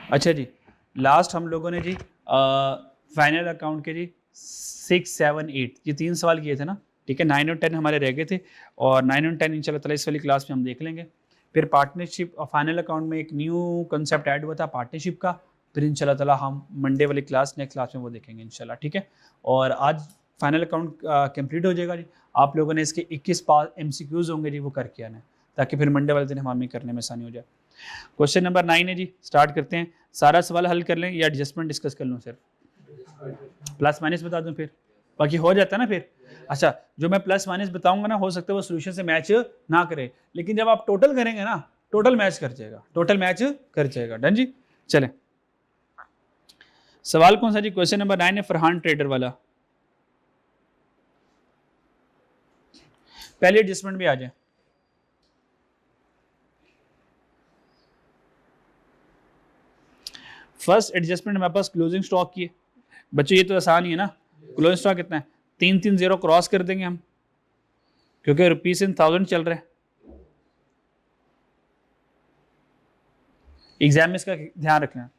अच्छा जी, लास्ट हम लोगों ने जी फाइनल अकाउंट के जी 6, 7, 8 ये 3 सवाल किए थे ना, ठीक है। 9 और 10 हमारे रह गए थे और 9 और 10 इंशाल्लाह ताला इस वाली क्लास में हम देख लेंगे। फिर पार्टनरशिप और फाइनल अकाउंट में एक न्यू कंसेप्ट ऐड हुआ था पार्टनरशिप का, फिर इंशाल्लाह ताला हम मंडे वाली क्लास नेक्स्ट क्लास में वो देखेंगे इंशाल्लाह, ठीक है। और आज फाइनल अकाउंट कंप्लीट हो जाएगा जी। आप लोगों ने इसके 21 पास MCQs होंगे जी, वो करके आना है ताकि फिर मंडे वाले दिन हमें करने में आसानी हो जाए। क्वेश्चन नंबर 9 है जी, स्टार्ट करते हैं। सारा सवाल हल कर लें या एडजस्टमेंट डिस्कस कर लूँ सिर्फ? प्लस माइनस बता दूं फिर, बाकी हो जाता है ना फिर। अच्छा, जो मैं प्लस माइनस बताऊंगा ना, हो सकता है वो सोल्यूशन से मैच ना करे, लेकिन जब आप टोटल करेंगे ना, टोटल मैच कर जाएगा, टोटल मैच कर जाएगा। डन जी, चलें। सवाल कौन सा जी? क्वेश्चन नंबर 9 है, फरहान ट्रेडर वाला। पहले एडजस्टमेंट भी आ जाए। फर्स्ट एडजस्टमेंट हमारे पास क्लोजिंग स्टॉक की है बच्चों, ये तो आसान ही है ना। क्लोजिंग स्टॉक कितना है? 330 क्रॉस कर देंगे हम, क्योंकि रुपीज इन 1000 चल रहा है। एग्जाम में इसका ध्यान रखना।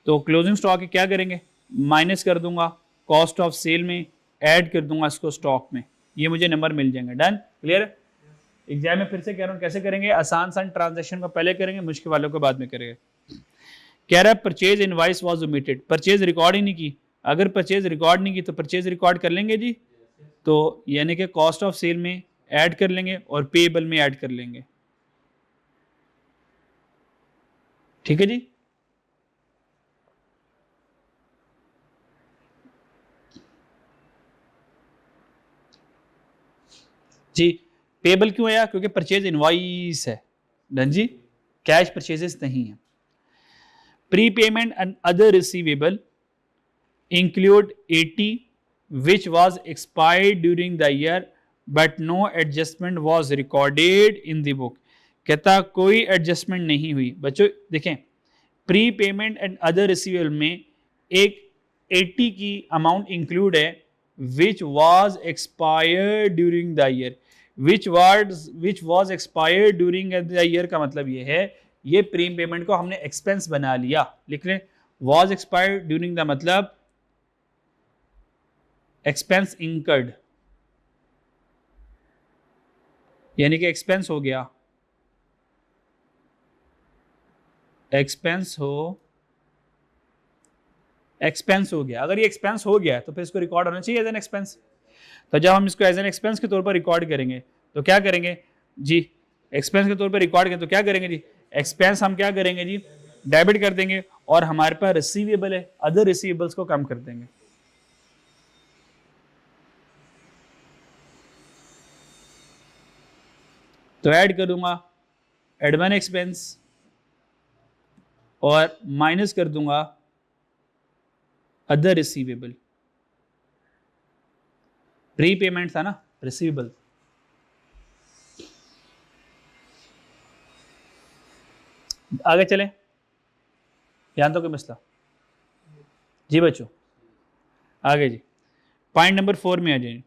तो क्लोजिंग स्टॉक क्या करेंगे? माइनस कर दूंगा कॉस्ट ऑफ सेल में, ऐड कर दूंगा इसको स्टॉक में, ये मुझे नंबर मिल जाएंगे। Done, clear? एग्जाम में फिर से कह रहा हूँ कैसे करेंगे। आसान सान ट्रांजेक्शन को पहले करेंगे, मुश्किल वालों को बाद में करेंगे। कह रहा है purchase invoice was omitted, purchase record ही नहीं की। अगर परचेज रिकॉर्ड नहीं की तो परचेज रिकॉर्ड कर लेंगे जी, तो यानी कि कॉस्ट ऑफ सेल में ऐड कर लेंगे और पेएबल में ऐड कर लेंगे। ठीक है जी। जी, पेबल क्यों आया? क्योंकि परचेज इनवाइस है। डन जी, कैश परचेजेस नहीं है। Pre payment and other receivable include 80 which was expired during the year but no adjustment was recorded in the book। कहता कोई एडजस्टमेंट नहीं हुई। बच्चों देखें, pre payment and other receivable में एक 80 की अमाउंट इंक्लूड है, which was expired during the year. Which was expired during the year का मतलब ये है, ये प्री पेमेंट को हमने एक्सपेंस बना लिया। लिख लें, वाज एक्सपायर्ड ड्यूरिंग द मतलब एक्सपेंस इंकर्ड, यानी कि एक्सपेंस हो गया, एक्सपेंस हो गया। अगर ये एक्सपेंस हो गया तो फिर इसको रिकॉर्ड होना चाहिए एज एन एक्सपेंस। तो जब हम इसको एज एन एक्सपेंस के तौर पर रिकॉर्ड करेंगे तो क्या करेंगे जी? एक्सपेंस के तौर पर रिकॉर्ड करें तो क्या करेंगे जी? एक्सपेंस हम क्या करेंगे जी? डेबिट कर देंगे, और हमारे पास रिसीवेबल है, अदर रिसीवेबल्स को कम कर देंगे। तो ऐड करूंगा एडमिन एक्सपेंस और माइनस कर दूंगा अदर रिसीवेबल। प्री पेमेंट था ना, रिसीवेबल। आगे चलें, ध्यान तो कोई मसला जी बच्चों? आगे जी, पॉइंट नंबर 4 में आ जाइए।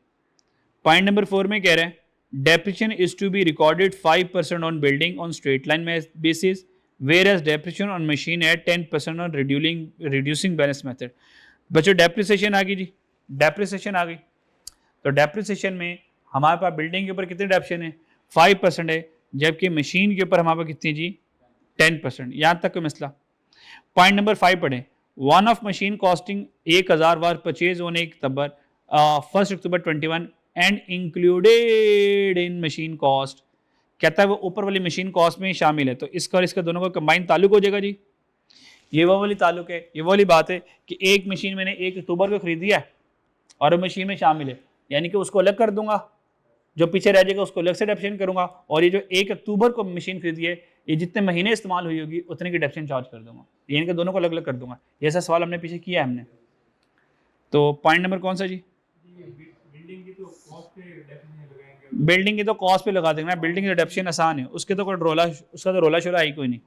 पॉइंट नंबर 4 में कह रहे हैं depreciation is to be recorded 5% on building on straight line basis, where as depreciation on machine at 10% on reducing balance method. बच्चों डेप्रिसिएशन आ गई जी, डेप्रिसिएशन आ गई। तो डेप्रिसिएशन में हमारे पास बिल्डिंग के ऊपर कितने डेप्रिसिएशन है? 5% है, जबकि मशीन के ऊपर हमारे पास कितनी जी? 10%। यहाँ तक कोई मसला? पॉइंट नंबर 5 पढ़ें। One of machine costing 1000 war purchase on 1 October 21 and included in machine cost. कहता है वो ऊपर वाली मशीन कॉस्ट में शामिल है, तो इसका और इसका दोनों का कंबाइन ताल्लुक हो जाएगा जी। ये वो वाली ताल्लुक है, ये वो वाली बात है कि एक मशीन मैंने 1 अक्टूबर को खरीदी है और वो मशीन में शामिल है, यानी कि उसको अलग कर दूंगा, जो पीछे रह जाएगा उसको अलग से डेप्शन करूंगा, और ये जो 1 अक्टूबर को मशीन खरीदी है, ये जितने महीने इस्तेमाल हुई होगी उतने की डेप्शन चार्ज कर दूंगा, यानी कि दोनों को अलग अलग कर दूंगा। ये ऐसा सवाल हमने पीछे किया है हमने। तो पॉइंट नंबर कौन सा जी? बिल्डिंग की तो कॉस्ट पे लगा देंगे ना, बिल्डिंग की डेप्शन आसान है, उसके तो कोई रोला, उसका तो रोला शोला ही कोई नहीं।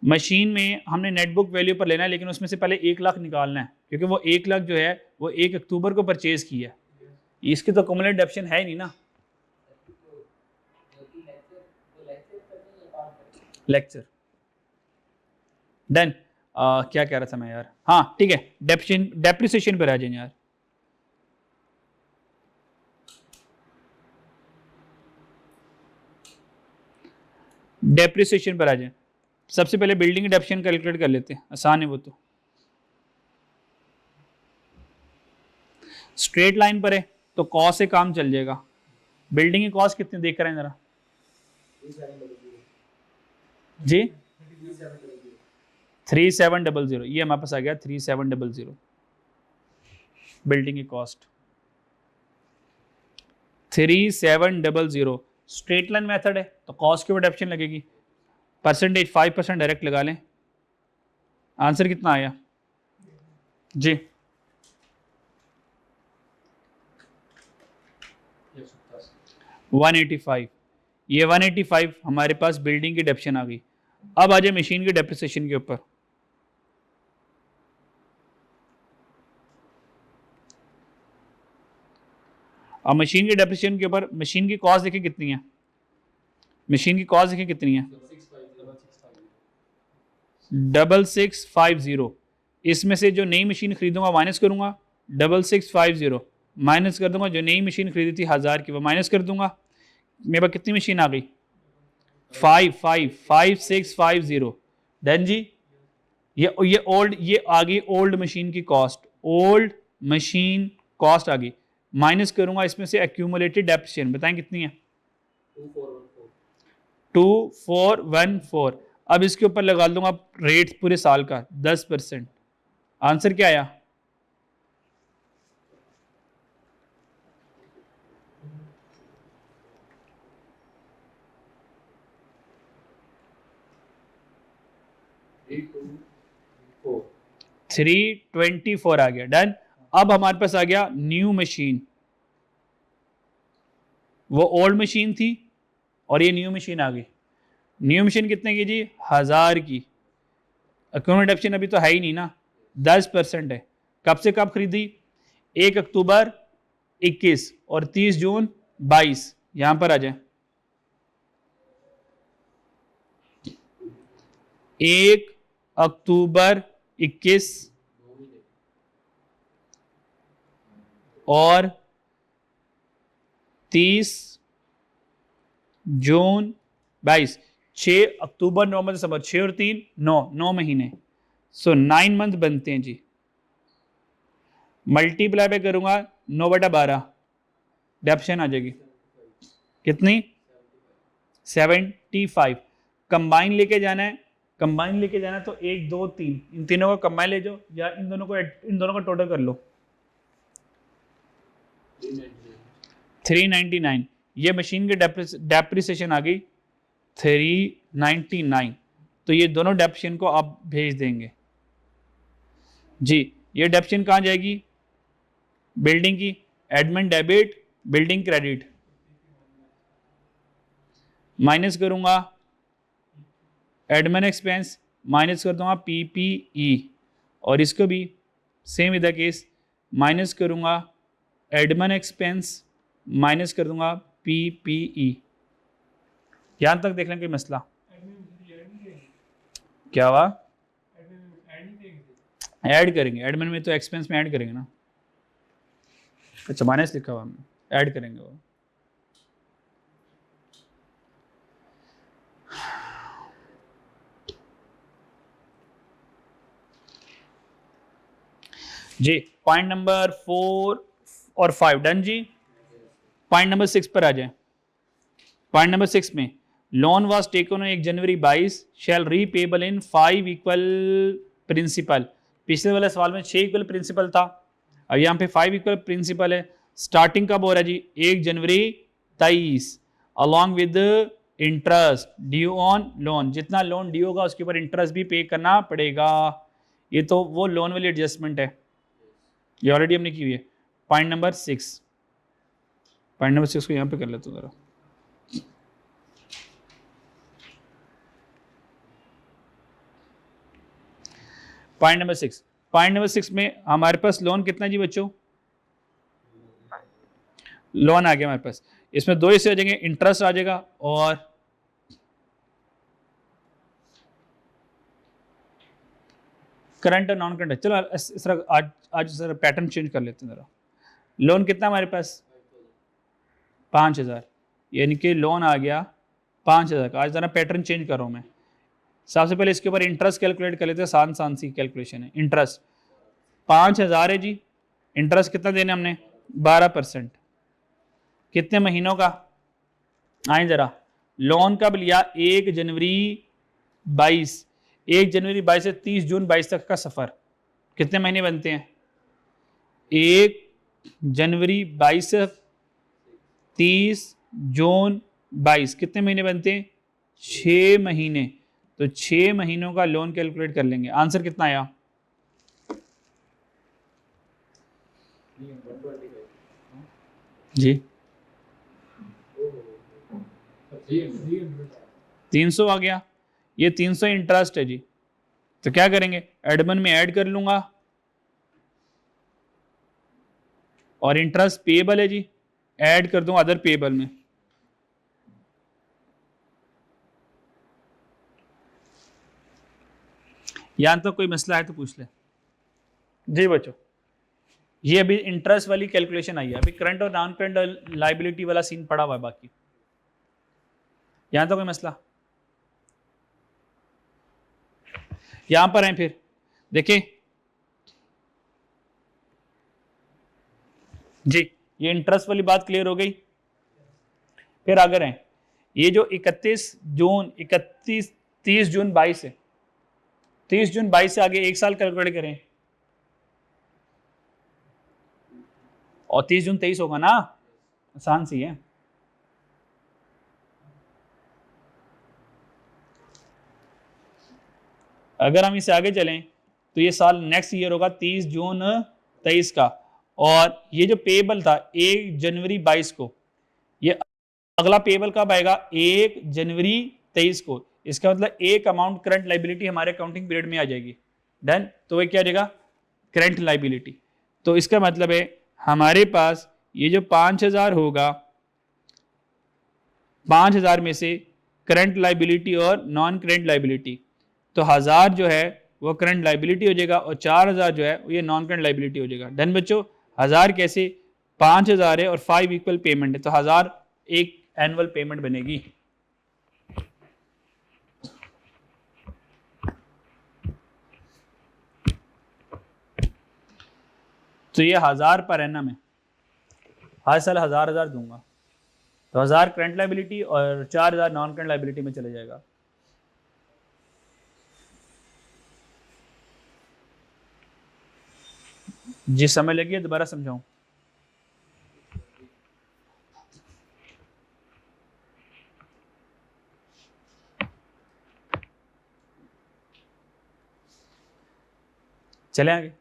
मशीन में हमने नेटबुक वैल्यू पर लेना है, लेकिन उसमें से पहले 1 लाख निकालना है, क्योंकि वो 1 लाख जो है वो 1 अक्टूबर को परचेज की है, इसकी तो कम्युलेटिव डेप्शन है नहीं ना। Lecture done. क्या कह रहा था मैं यार, हाँ ठीक है, डेप्रिसिएशन पर आ जाए यार। डेप्रिसिएशन पर आ जाए। सबसे पहले बिल्डिंग डेप्रिसिएशन कैलकुलेट कर लेते हैं, आसान है वो तो। स्ट्रेट लाइन पर है तो कॉस्ट से काम चल जाएगा। बिल्डिंग की कॉस्ट कितनी देख रहे हैं जरा जी, 3700, ये हमारे पास आ गया 3700 बिल्डिंग की कॉस्ट 3700। स्ट्रेट लाइन मेथड है तो कॉस्ट के ऊपर डेप्रिसिएशन लगेगी, परसेंटेज 5% डायरेक्ट लगा लें। आंसर कितना आया जी? 185। ये 185 हमारे पास बिल्डिंग की डेप्रिसिएशन आ गई। अब आ जाए मशीन की डेप्रिसिएशन के ऊपर। अब मशीन के डेप्रिसिएशन के ऊपर मशीन की कॉस्ट देखिए कितनी है, मशीन की कॉस्ट देखिए कितनी है 6650। इसमें से जो नई मशीन खरीदूंगा माइनस करूंगा, 6650 माइनस कर दूंगा जो नई मशीन खरीदी थी 1000 की, वो माइनस कर दूंगा। मेरे पास कितनी मशीन आ गई 5650। डन जी। ये ओल्ड, ये आ गई ओल्ड मशीन की कॉस्ट, ओल्ड मशीन कॉस्ट आ गई। माइनस करूंगा इसमें से एक्यूमुलेटेड डेप्रिसिएशन, बताएं कितनी है 2414। अब इसके ऊपर लगा दूंगा रेट पूरे साल का 10%। आंसर क्या आया थ्री 24 आ गया। डन। अब हमारे पास आ गया न्यू मशीन, वो ओल्ड मशीन थी और ये न्यू मशीन आ गई। न्यू मशीन कितने की जी 1000 की। अकाउंट ऑप्शन अभी तो है ही नहीं ना, 10% है। कब से कब खरीदी 1 अक्टूबर 21 और 30 जून 22। यहां पर आ जाए 1 अक्टूबर 21 और 30 जून 22। 6 अक्टूबर नवंबर दिसंबर, 6 और 3 9 महीने। सो 9 मंथ बनते हैं जी। मल्टीप्लाई पे करूंगा 9/12, डेप्रिसिएशन आ जाएगी कितनी 75। कंबाइन लेके जाना है, कंबाइन लेके जाना है तो 1 2 3 इन तीनों को कंबाइन ले जाओ या इन दोनों का टोटल कर लो 399। ये मशीन की डेप्रिसिएशन आ गई 399। तो ये दोनों डेप्रिसिएशन को आप भेज देंगे जी। ये डेप्रिसिएशन कहाँ जाएगी बिल्डिंग की, admin debit building credit, minus करूंगा एडमिन एक्सपेंस, माइनस कर दूंगा पीपीई, और इसको भी सेम इधर केस माइनस करूंगा एडमिन एक्सपेंस, माइनस कर दूंगा पीपीई। यहां तक देख लें कोई मसला क्या हुआ? ऐड करेंगे, एडमिन में तो एक्सपेंस में ऐड करेंगे ना। अच्छा माइनस लिखा हुआ हमने, ऐड करेंगे वो। जी पॉइंट नंबर 4 और 5 डन जी। पॉइंट नंबर 6 पर आ जाए। पॉइंट नंबर 6 में loan was taken on 1 January 22 shall repayable in 5 equal principal. पिछले वाले सवाल में 6 इक्वल प्रिंसिपल था, अब यहाँ पे 5 इक्वल प्रिंसिपल है। स्टार्टिंग कब हो रहा है जी 1 जनवरी 23 along with interest due on loan. जितना लोन ड्यू होगा उसके ऊपर इंटरेस्ट भी पे करना पड़ेगा। ये तो वो लोन वाली एडजस्टमेंट है, ये ऑलरेडी हमने की हुई है। पॉइंट नंबर 6, पॉइंट नंबर 6 को यहाँ पे कर लेते जरा। पॉइंट नंबर 6, पॉइंट नंबर 6 में हमारे पास लोन कितना जी बच्चों, लोन आ गया हमारे पास। इसमें दो हिस्से आ जाएंगे, इंटरेस्ट आ जाएगा और करंट और नॉन करंट। चलो इस तरह आज जरा पैटर्न चेंज कर लेते हैं जरा। लोन कितना हमारे पास 5,000, यानी कि लोन आ गया 5,000 का। आज जरा पैटर्न चेंज कर रहा हूँ मैं। सबसे पहले इसके ऊपर इंटरेस्ट कैलकुलेट कर लेते हैं, आसान सी कैलकुलेशन है। इंटरेस्ट 5,000 है जी, इंटरेस्ट कितना देना हमने 12%। कितने महीनों का, आए जरा। लोन कब लिया 1 जनवरी 22, 1 जनवरी 22 से 30 जून 22 तक का सफर, कितने महीने बनते हैं 1 जनवरी 22 से 30 जून 22, कितने महीने बनते हैं 6 महीने। तो 6 महीनों का लोन कैलकुलेट कर लेंगे। आंसर कितना आया जी 300 आ गया। ये 300 इंटरेस्ट है जी, तो क्या करेंगे एडमन में ऐड कर लूंगा, और इंटरेस्ट पेएबल है जी, ऐड कर दूं अदर पेएबल में। यहां तो कोई मसला है तो पूछ ले जी बच्चों। ये अभी इंटरेस्ट वाली कैलकुलेशन आई है, अभी करंट और नॉन करंट लाइबिलिटी वाला सीन पड़ा हुआ है बाकी। यहां तो कोई मसला, यहां पर है फिर देखिए जी, ये इंटरेस्ट वाली बात क्लियर हो गई। फिर अगर है ये जो 30 जून 22 है, 30 जून 22 से आगे एक साल कैलकुलेट करें, और 30 जून 23 होगा ना, आसान सी है। अगर हम इसे आगे चलें तो ये साल नेक्स्ट ईयर होगा 30 जून 23 का, और ये जो पेबल था 1 जनवरी 22 को, ये अगला पेबल कब आएगा 1 जनवरी 23 को। इसका मतलब एक अमाउंट करंट लाइबिलिटी हमारे अकाउंटिंग पीरियड में आ जाएगी। डन, तो वह क्या आ जाएगा करंट लाइबिलिटी। तो इसका मतलब है हमारे पास ये जो 5,000 होगा, 5,000 में से करंट लाइबिलिटी और नॉन करंट लाइबिलिटी, तो 1,000 जो है वो करंट लाइबिलिटी हो जाएगा, और 4,000 जो है वो ये नॉन करंट लाइबिलिटी हो जाएगा। डन बच्चों, 1,000 कैसे 5,000 है और 5 इक्वल पेमेंट है, तो 1,000 एक एनुअल पेमेंट बनेगी। तो ये 1,000 पर एनम है, हर साल 1,000 दूंगा, तो 1,000 करंट लाइबिलिटी और 4,000 नॉन करंट लाइबिलिटी में चले जाएगा। जी समय लगी, दोबारा समझाऊं। चले आगे।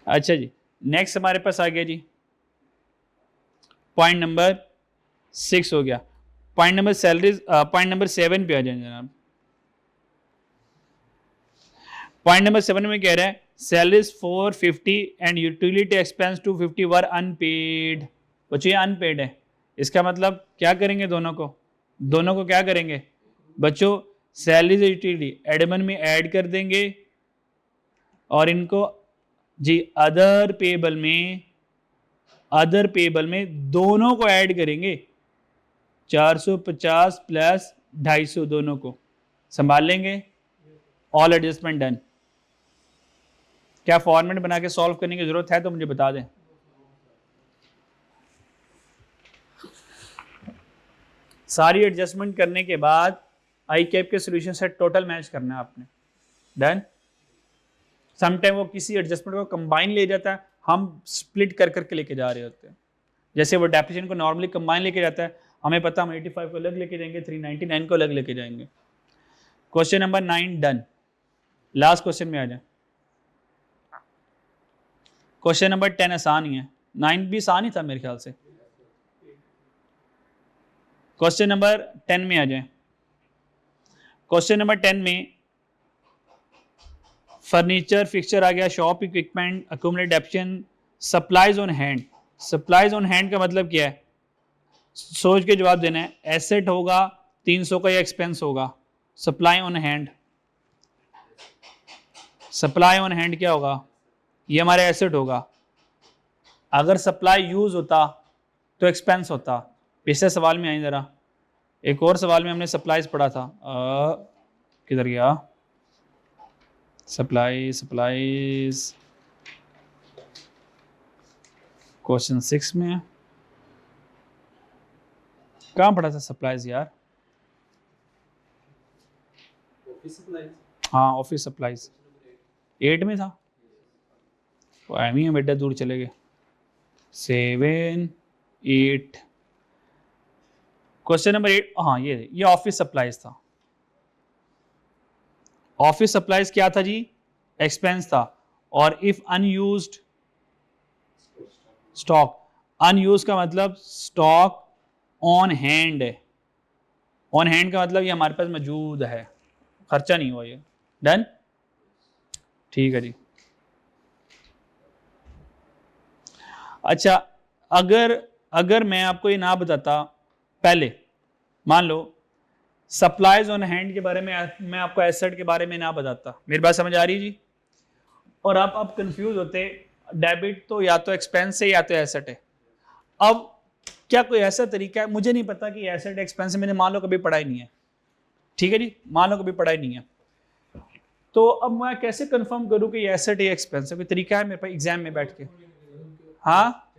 अच्छा जी, नेक्स्ट हमारे पास आ गया जी पॉइंट नंबर 6 हो गया। Point number salaries, point number 7 पे आ जाए जनाब। पॉइंट नंबर 7 में कह रहा है salaries 450 and utility expense 250 were unpaid. बच्चों ये अनपेड है, इसका मतलब क्या करेंगे दोनों को क्या करेंगे बच्चों, सैलरीज यूटिलिटी एडमन में ऐड कर देंगे, और इनको जी अदर पेबल में दोनों को ऐड करेंगे। 450 प्लस 250 दोनों को संभाल लेंगे। All adjustment done. क्या फॉर्मेट बना के सॉल्व करने की जरूरत है तो मुझे बता दें। सारी एडजस्टमेंट करने के बाद आई कैप के सोल्यूशन से टोटल मैच करना है आपने। डन। समटाइम वो किसी एडजस्टमेंट को कंबाइन ले जाता है, हम स्प्लिट कर करके लेके जा रहे होते हैं। जैसे वो डेप्रिसिएशन को नॉर्मली कंबाइन लेके जाता है, हमें पता हम 85 को अलग लेके जाएंगे, 399 को अलग लेके जाएंगे। Question number 9 done. Last question में आ जाए। क्वेश्चन नंबर 10 आसान ही है, 9 भी आसान ही था मेरे ख्याल से। क्वेश्चन नंबर 10 में आ जाए। क्वेश्चन नंबर 10 में फर्नीचर फिक्सचर आ गया, shop equipment, accumulated डेप्शन, supplies on hand. Supplies on hand का मतलब क्या है, सोच के जवाब देना है। एसेट होगा 300 का या एक्सपेंस होगा, supply on hand supply on hand क्या होगा, ये हमारे एसेट होगा। अगर सप्लाई यूज होता तो एक्सपेंस होता। पिछले सवाल में आई जरा, एक और सवाल में हमने सप्लाईज पढ़ा था, किधर गया, सप्लाईज क्वेश्चन 6 में कहाँ पढ़ा था सप्लाईज यार, हाँ ऑफिस सप्लाईज 8 में था, एम ही बेटा दूर चले गए। 7, 8, क्वेश्चन नंबर 8, हाँ ये ऑफिस सप्लाईज था। ऑफिस सप्लाईज क्या था जी, एक्सपेंस था। और इफ अनयूज्ड स्टॉक, अनयूज का मतलब स्टॉक ऑन हैंड है, ऑन हैंड का मतलब ये हमारे पास मौजूद है, खर्चा नहीं हुआ ये। डन, ठीक है जी। अच्छा, अगर मैं आपको ये ना बताता पहले, मान लो सप्लाईज ऑन हैंड के बारे में, मैं आपको एसेट के बारे में ना बताता, मेरी बात समझ आ रही जी, और आप कंफ्यूज होते, डेबिट तो या तो एक्सपेंस है या तो एसेट है। अब क्या कोई ऐसा तरीका है, मुझे नहीं पता कि एसेट एक्सपेंस मैंने मान लो कभी पढ़ा ही नहीं है, ठीक है जी, मान लो कभी पढ़ा ही नहीं है, तो अब मैं कैसे कंफर्म करूं कि ये एसेट या एक्सपेंस है, कोई तरीका है मेरे पास एग्जाम में बैठ के? हाँ,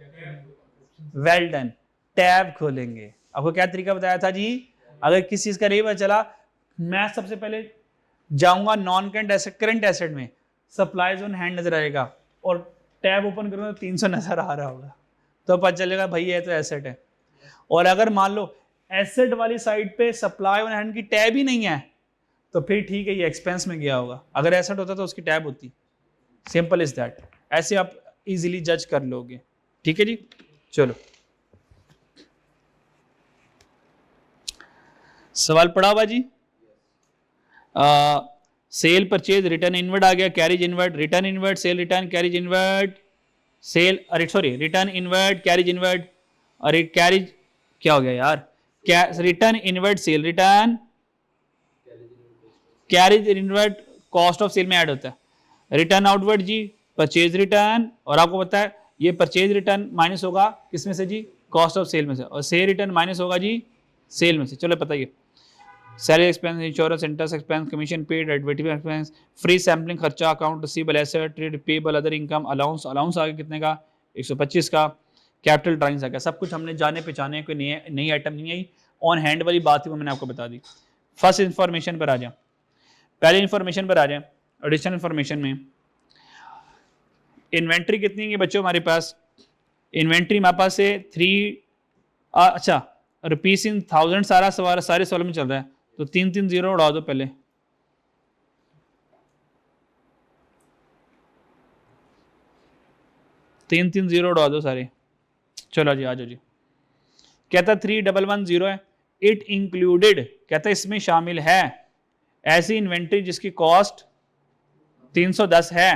वेल डन, टैब खोलेंगे। आपको क्या तरीका बताया था जी, अगर किसी चीज का नहीं पता चला, मैं सबसे पहले जाऊंगा non current asset, current asset में सप्लाईज ऑन हैंड नजर आएगा, और टैब ओपन करूंगा तो 300 नजर आ रहा होगा, तो पता चलेगा भाई ये तो एसेट है। और अगर मान लो एसेट वाली साइड पे सप्लाई ऑन हैंड की टैब ही नहीं है, तो फिर ठीक है ये एक्सपेंस में गया होगा, अगर एसेट होता तो उसकी टैब होती। सिंपल इज दैट, ऐसे आप इजीली जज कर लोगे, ठीक है जी। चलो सवाल पढ़ा हुआ जी, सेल परचेज रिटर्न इनवर्ड आ गया, carriage inward, return inward, sale return, carriage inward, sale, अरे sorry return inward, carriage inward, अरे कैरिज क्या हो गया यार, return inward sale return, carriage inward cost of sale में ऐड होता है। रिटर्न आउटवर्ड जी परचेज रिटर्न, और आपको पता है ये परचेज रिटर्न माइनस होगा किसमें से जी, कॉस्ट ऑफ सेल में से, और सेल रिटर्न माइनस होगा जी सेल में से। चलो बताइए, salary expense, insurance, interest expense, commission paid, advertisement expense, free sampling खर्चा, account receivable, asset, trade payable, other income, allowance, allowance आ गया कितने का, 125 का, कैपिटल ड्राइंग्स आ गया। सब कुछ हमने जाने पहचाने, कोई नई आइटम नहीं आई, ऑन हैंड वाली बात ही वो मैंने आपको बता दी। फर्स्ट इंफॉर्मेशन पर आ जाए, पहले इंफॉर्मेशन पर आ जाए, एडिशनल इंफॉर्मेशन में इन्वेंट्री कितनी है बच्चों हमारे पास, इन्वेंट्री हमारे पास से 3, अच्छा रुपीस इन थाउजेंड सारे सवाल में चल रहा है, तो 3 जीरो उड़ा दो पहले, तीन जीरो उड़ा दो सारे। चलो जी आ जाओ जी, कहता 3110 है, इट इंक्लूडेड, कहता इसमें शामिल है ऐसी इन्वेंट्री जिसकी कॉस्ट 310 है।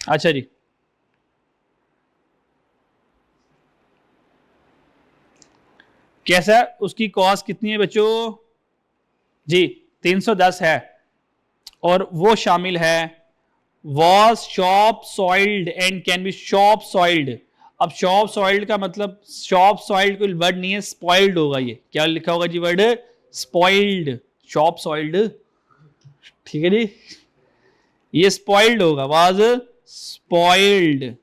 अच्छा जी, कैसा, उसकी कॉस्ट कितनी है बच्चों जी, 310 है, और वो शामिल है was shop soiled and can B shop soiled. अब शॉप सॉइल्ड का मतलब, शॉप सॉइल्ड कोई वर्ड नहीं है, स्पॉइल्ड होगा, ये क्या लिखा होगा जी वर्ड, स्पॉइल्ड, शॉप सॉइल्ड, ठीक है जी, ये स्पॉइल्ड होगा, वाज स्पॉइल्ड।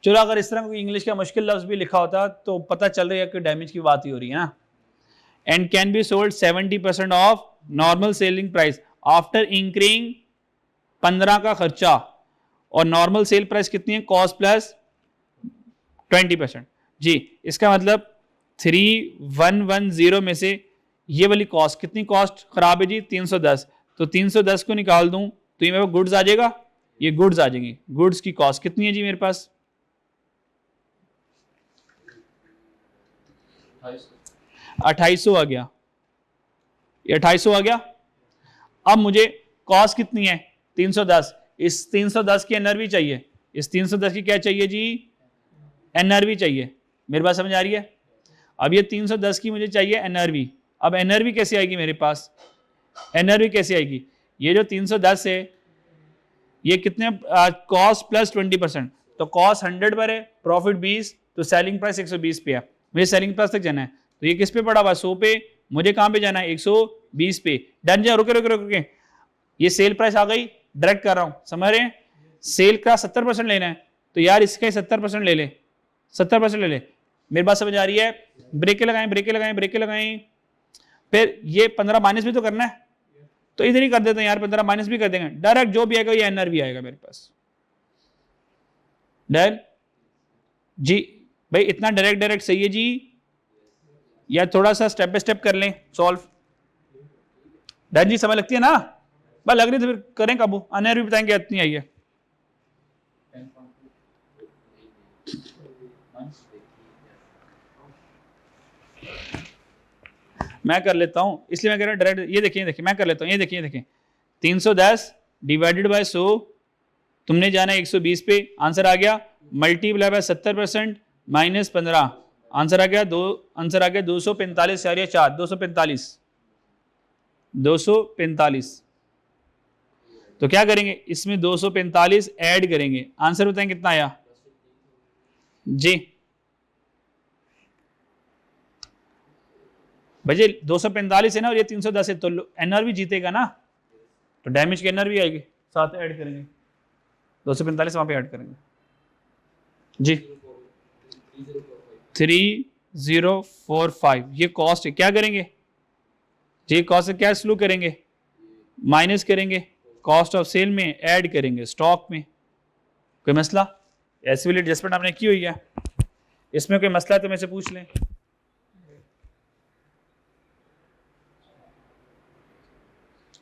चलो अगर इस तरह कोई इंग्लिश का मुश्किल लफ्ज भी लिखा होता तो पता चल रहा है कि डैमेज की बात ही हो रही है ना। And can be sold 70% of normal selling price after incurring 15 का खर्चा, और नॉर्मल सेल प्राइस कितनी है, कॉस्ट प्लस 20% जी। इसका मतलब 3110 में से ये वाली कॉस्ट, कितनी कॉस्ट खराब है जी, 310, तो 310 को निकाल दूं तो ये मेरे पास गुड्स आ जाएगा, ये गुड्स आ जाएंगी, गुड्स की कॉस्ट कितनी है जी मेरे पास, 2800 आ गया, ये 2800 आ गया। अब मुझे कॉस्ट कितनी है 310, इस 310 की एनआरवी चाहिए, इस 310 की क्या चाहिए जी एनआरवी चाहिए। मेरी बात समझ आ रही है? अब ये 310 की मुझे चाहिए एनआरवी। अब एनआरवी कैसे आएगी मेरे पास, एनआरवी कैसे आएगी, ये जो 310 है ये कितने कॉस्ट प्लस 20%, तो कॉस्ट 100 पर है, प्रॉफिट 20, तो सेलिंग प्राइस 120 पे है, मुझे सेलिंग प्राइस तक जाना है, तो ये किस पे पड़ा हुआ 100 पे, मुझे कहां पे जाना है 120 पे। डन जा, रुके रुके रुके, ये सेल प्राइस आ गई, डायरेक्ट कर रहा हूं, समझ रहे हैं? सेल का 70% लेना है तो यार इसका 70% ले ले, 70% ले ले। मेरी बात समझ आ रही है? ब्रेकें लगाएं ब्रेकें लगाएं ब्रेकें लगाएं, फिर ये 15 माइनस भी तो करना है, तो इधर ही कर देते हैं यार, 15 माइनस भी कर देंगे, डायरेक्ट जो भी आएगा ये एनआरवी आएगा मेरे पास। डन जी भाई, इतना डायरेक्ट डायरेक्ट सही है जी, या थोड़ा सा स्टेप बाय स्टेप कर लें सॉल्व? डन जी, समय लगती है ना, बस लग रही तो फिर करें काबू, एनआरवी बताएंगे इतनी आई है। मैं कर लेता हूं, इसलिए मैं कह रहा हूं डायरेक्ट, ये देखिए मैं कर लेता हूं, ये देखिए 310 डिवाइडेड बाय 100, तुमने जाना 120 पे, आंसर आ गया, मल्टीप्लाई बाय 70% माइनस 15, आंसर आ गया 245, यार ये 4 245। तो क्या करेंगे, इसमें 245 ऐड करेंगे, आंसर बताएं कितना आया जी भैया, 245 है ना और ये 310 है, तो एनआरवी जीतेगा ना, तो डैमेज की एनआरवी आएगी, साथ ऐड करेंगे 245 वहां पे ऐड करेंगे जी 3045, ये कॉस्ट है, क्या करेंगे जी, कॉस्ट से क्या स्लू करेंगे, माइनस करेंगे, कॉस्ट ऑफ सेल में ऐड करेंगे स्टॉक में। कोई मसला? ऐसे वाली एडजस्टमेंट आपने की हुई है, इसमें कोई मसला है तो मेरे से पूछ लें।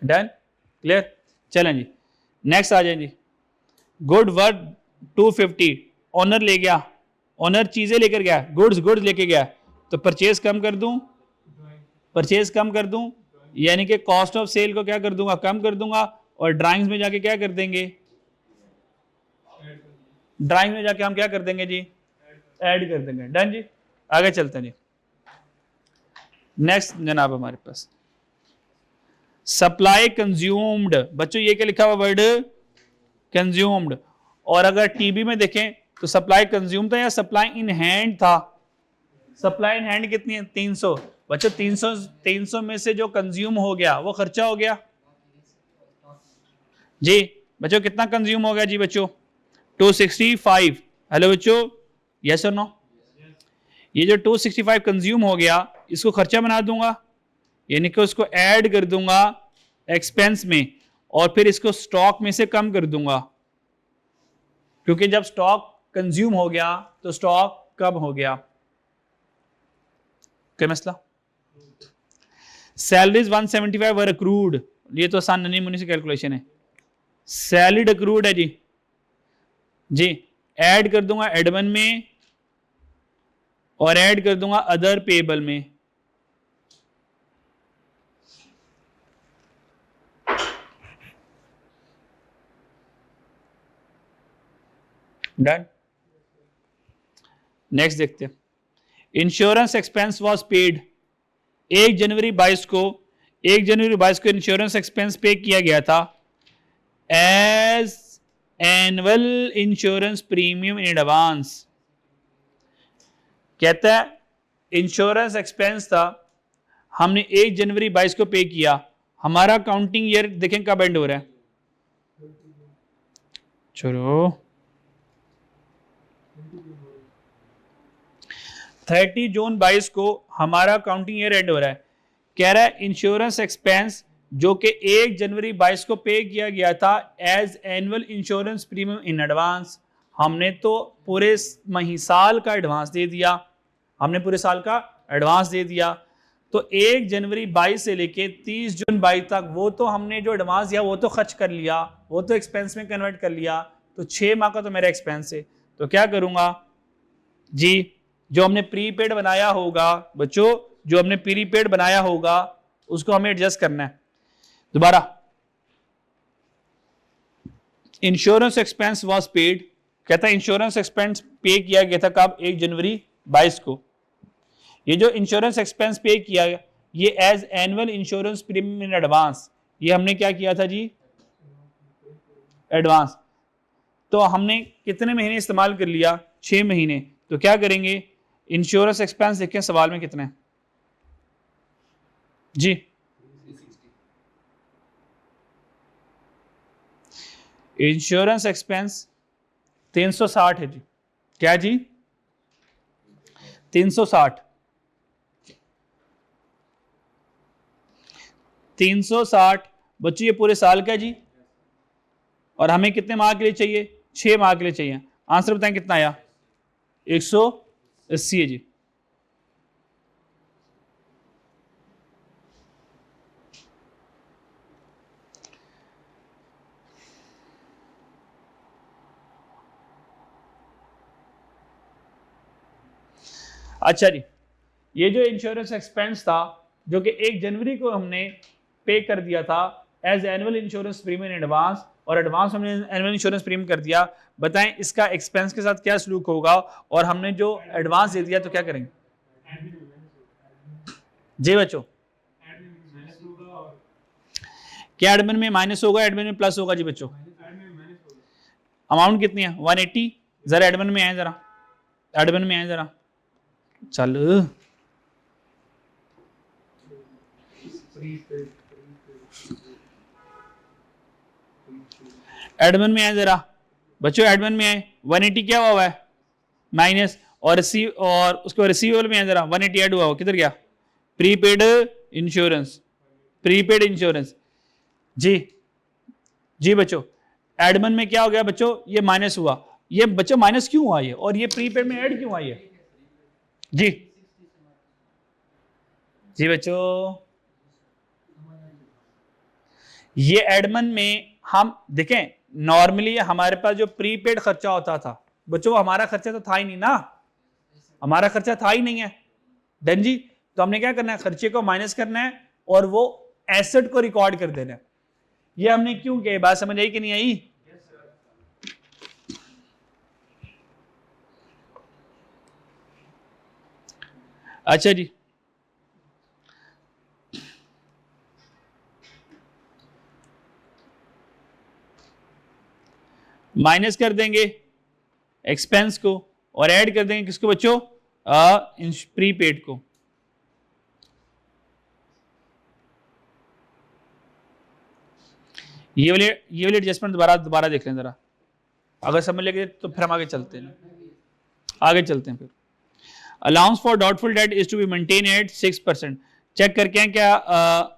Done, clear? चलें जी, नेक्स्ट आ जाए जी। गुड वर्ड 250, ऑनर ले गया, ऑनर चीजें लेकर गया, गुड्स लेके गया, तो परचेज कम कर दूं, परचेज कम कर दूं, यानी कि कॉस्ट ऑफ सेल को क्या कर दूंगा, कम कर दूंगा, और ड्राइंग्स में जाके क्या कर देंगे, ड्राइंग में जाके हम क्या कर देंगे जी, ऐड कर देंगे। डन जी, आगे चलते हैं जी। नेक्स्ट जनाब हमारे पास सप्लाई कंज्यूम्ड, बच्चों ये क्या लिखा हुआ वर्ड कंज्यूम्ड, और अगर टीबी में देखें तो सप्लाई कंज्यूम था या सप्लाई इन हैंड था, सप्लाई इन हैंड कितनी है 300, बच्चों 300 में से जो कंज्यूम हो गया वो खर्चा हो गया जी, बच्चों कितना कंज्यूम हो गया जी बच्चों 265, हेलो बच्चों यस और नो, ये जो 265 कंज्यूम हो गया इसको खर्चा बना दूंगा, यानी कि उसको ऐड कर दूंगा एक्सपेंस में, और फिर इसको स्टॉक में से कम कर दूंगा, क्योंकि जब स्टॉक कंज्यूम हो गया तो स्टॉक कम हो गया। क्या मसला? सैलरीज 175 वर अक्रूड, ये तो आसान ननी मुनी से कैलकुलेशन है, सैलरीड अक्रूड है जी ऐड कर दूंगा एडमन में और ऐड कर दूंगा अदर पेबल में। डन, नेक्स्ट देखते हैं। इंश्योरेंस एक्सपेंस वाज पेड, 1 जनवरी 22 को इंश्योरेंस एक्सपेंस पे किया गया था as annual insurance premium in advance. कहता है इंश्योरेंस एक्सपेंस था, हमने 1 जनवरी 22 को पे किया, हमारा काउंटिंग ईयर देखें कब एंड हो रहा है, चलो 30 जून 22 को हमारा काउंटिंग ईयर एंड हो रहा है। कह रहा है इंश्योरेंस एक्सपेंस जो कि 1 जनवरी 22 को पे किया गया था as annual insurance premium in advance, हमने तो पूरे साल का एडवांस दे दिया, हमने पूरे साल का एडवांस दे दिया, तो 1 जनवरी 22 से लेके 30 जून 22 तक वो तो हमने जो एडवांस दिया वो तो खर्च कर लिया, वो तो एक्सपेंस में कन्वर्ट कर लिया, तो 6 माह का तो मेरा एक्सपेंस है, तो क्या करूंगा जी, जो हमने प्रीपेड बनाया होगा बच्चों, जो हमने प्रीपेड बनाया होगा उसको हमें एडजस्ट करना है। दोबारा इंश्योरेंस एक्सपेंस वॉज पेड, कहता है इंश्योरेंस एक्सपेंस पे किया गया था कब, 1 जनवरी 22 को। ये जो इंश्योरेंस एक्सपेंस पे किया गया ये as annual insurance premium in advance, ये हमने क्या किया था जी, एडवांस। तो हमने कितने महीने इस्तेमाल कर लिया, 6 महीने। तो क्या करेंगे, इंश्योरेंस एक्सपेंस देखें सवाल में कितना है जी, इंश्योरेंस एक्सपेंस 360 है जी, क्या जी 360, 360 बच्चों ये पूरे साल का जी, और हमें कितने माह के लिए चाहिए, 6 माह के लिए चाहिए। आंसर बताएं कितना आया, 180 है जी। अच्छा जी, ये जो इंश्योरेंस एक्सपेंस था जो कि 1 जनवरी को हमने पे कर दिया था as annual insurance premium advance, और एडवांस हमने एनुअल इंश्योरेंस प्रीमियम कर दिया, बताएं इसका एक्सपेंस के साथ क्या सलूक होगा, और हमने जो एडवांस दे दिया तो क्या करेंगे जी बच्चों, क्या एडमिन में माइनस होगा, एडमिन में प्लस होगा जी बच्चों, अमाउंट कितनी है 180, जरा एडमिन में आए, जरा एडमिन में आए जरा, चल एडमिन में आए जरा बच्चों, एडमिन में आए, 180 क्या हुआ है माइनस, और उसके बाद रिसीवेबल में आए जरा 180 ऐड हुआ हो, किधर गया, प्रीपेड इंश्योरेंस, प्रीपेड इंश्योरेंस जी, जी बच्चों एडमिन में क्या हो गया बच्चों, ये माइनस हुआ, ये बच्चों माइनस क्यों हुआ ये, और ये प्रीपेड में ऐड क्यों हुआ ये जी, जी बच्चों ये एडमिन में हम देखें, नॉर्मली हमारे पास जो प्रीपेड खर्चा होता था बच्चों, हमारा खर्चा तो था ही नहीं ना, हमारा खर्चा था ही नहीं है डन जी। तो हमने क्या करना है, खर्चे को माइनस करना है और वो एसेट को रिकॉर्ड कर देना है। ये हमने क्यों किया, बात समझ आई कि नहीं आई, अच्छा जी माइनस कर देंगे एक्सपेंस को और ऐड कर देंगे किसको बच्चों, प्रीपेड को। ये वाले एडजस्टमेंट दोबारा देख लें जरा, अगर समझ लगे तो फिर हम आगे चलते हैं, आगे चलते हैं फिर। Allowance for doubtful debt is to be maintain at 6%, check करके हैं क्या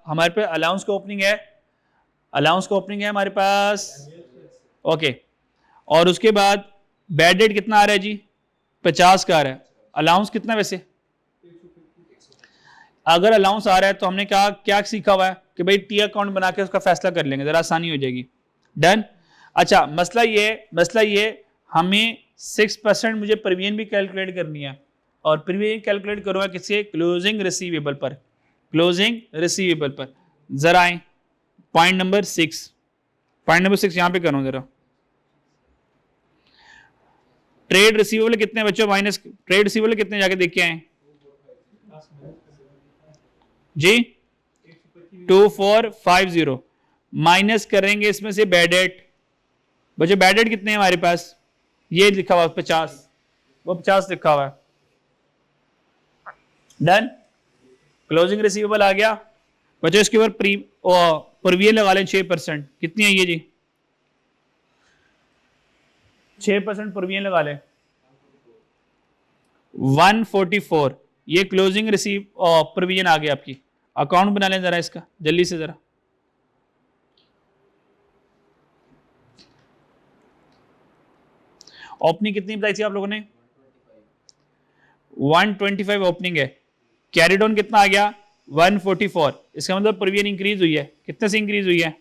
हमारे पे अलाउंस का ओपनिंग है, अलाउंस का ओपनिंग है हमारे पास, ओके। और उसके बाद बैड डेट कितना आ रहा है जी, 50 का आ रहा है, अलाउंस कितना वैसे, अगर अलाउंस आ रहा है तो हमने कहा क्या सीखा हुआ है कि भाई टी अकाउंट बना के उसका फैसला कर लेंगे, जरा आसानी हो जाएगी, डन। अच्छा मसला ये हमें 6% मुझे प्रीमियम भी कैलकुलेट करनी है, और प्रीमियम कैलकुलेट करूंगा किससे, क्लोजिंग रिसीवेबल पर, क्लोजिंग रिसीवेबल पर। जरा आए पॉइंट नंबर 6, पॉइंट नंबर 6 यहां पे करूं जरा, ट्रेड रिसीवेबल कितने बच्चों, माइनस ट्रेड रिसीवेबल कितने जाके देख के आए जी, 2450, माइनस करेंगे इसमें से बैड डेट, बच्चों बैड डेट कितने हैं हमारे पास, ये लिखा हुआ 50, वो 50 लिखा हुआ है, डन। क्लोजिंग रिसीवेबल आ गया बच्चों, इसके ऊपर प्रीवियन लगा लें 6%, कितनी है ये जी, 6% प्रीवियन लगा लें 144, ये क्लोजिंग रिसीव प्रोविजन आ गया आपकी, अकाउंट बना लें जरा इसका जल्दी से जरा, ओपनिंग कितनी बताई थी आप लोगों ने, 125 ओपनिंग है, कैरी डाउन कितना आ गया 144, इसका मतलब प्रोविजन इंक्रीज हुई है, कितने से इंक्रीज हुई है,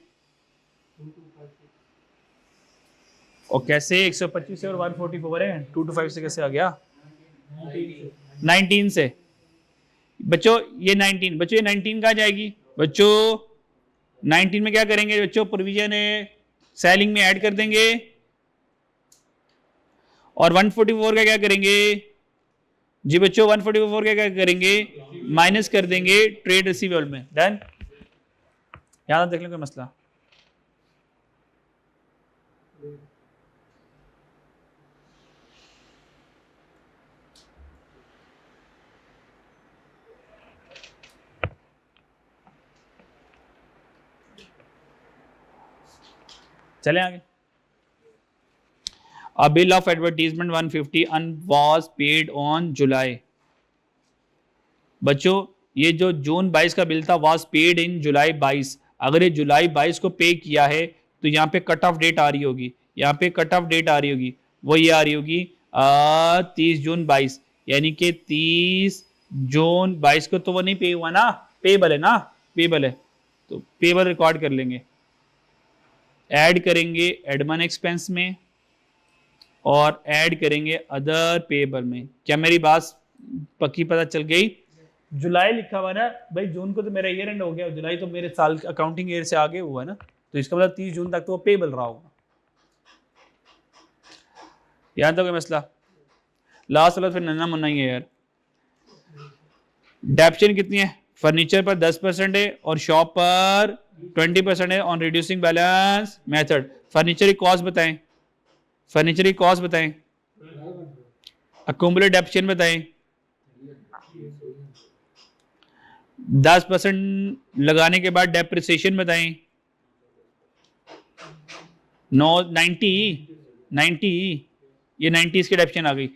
और कैसे 125 से और 144 है, 225 से कैसे आ गया, 19 से बच्चों, ये 19 बच्चों, ये 19 कहाँ जाएगी बच्चों, 19 में क्या करेंगे बच्चों, प्रोविजन है सेलिंग में ऐड कर देंगे और 144 का क्या करेंगे जी बच्चों, 144 का क्या करेंगे माइनस कर देंगे ट्रेड रिसीवेबल में। डन, यहां देख लेंगे मसला। चले आगे। A bill of advertisement 150 and was paid on July। बच्चों ये जो जून 22 का बिल था was paid in जुलाई 22। अगर ये जुलाई 22 को पे किया है तो यहाँ पे कट ऑफ डेट आ रही होगी, यहाँ पे कट ऑफ डेट आ रही होगी, वो ये आ रही होगी 30 जून 22, यानी कि 30 जून 22 को तो वो नहीं पे हुआ ना, पेबल है ना, पेबल है, तो पेबल रिकॉर्ड कर लेंगे, ऐड करेंगे एडमिन एक्सपेंस में और ऐड करेंगे अदर पेबल में। क्या मेरी बात पक्की पता चल गई? जुलाई लिखा हुआ ना भाई, जून को तो मेरा ईयर एंड हो गया, जुलाई तो मेरे साल अकाउंटिंग ईयर से आगे हुआ ना, तो इसका मतलब 30 जून तक तो वो पेबल रहा होगा। याद हो गया मसला? लास्ट वाला फिर नन्ना मुन्ना ही है यार। डेप्शन कितनी है? फर्नीचर पर 10% है और शॉप पर 20% है on reducing balance method. Furniture की कॉस्ट बताएं, फर्नीचर की कॉस्ट बताएं, अक्यूमुलेट डेप्शन बताएं, 10% लगाने के बाद डेप्रिसिएशन बताएं। 90 ये 90 इसकी डेप्शन आ गई।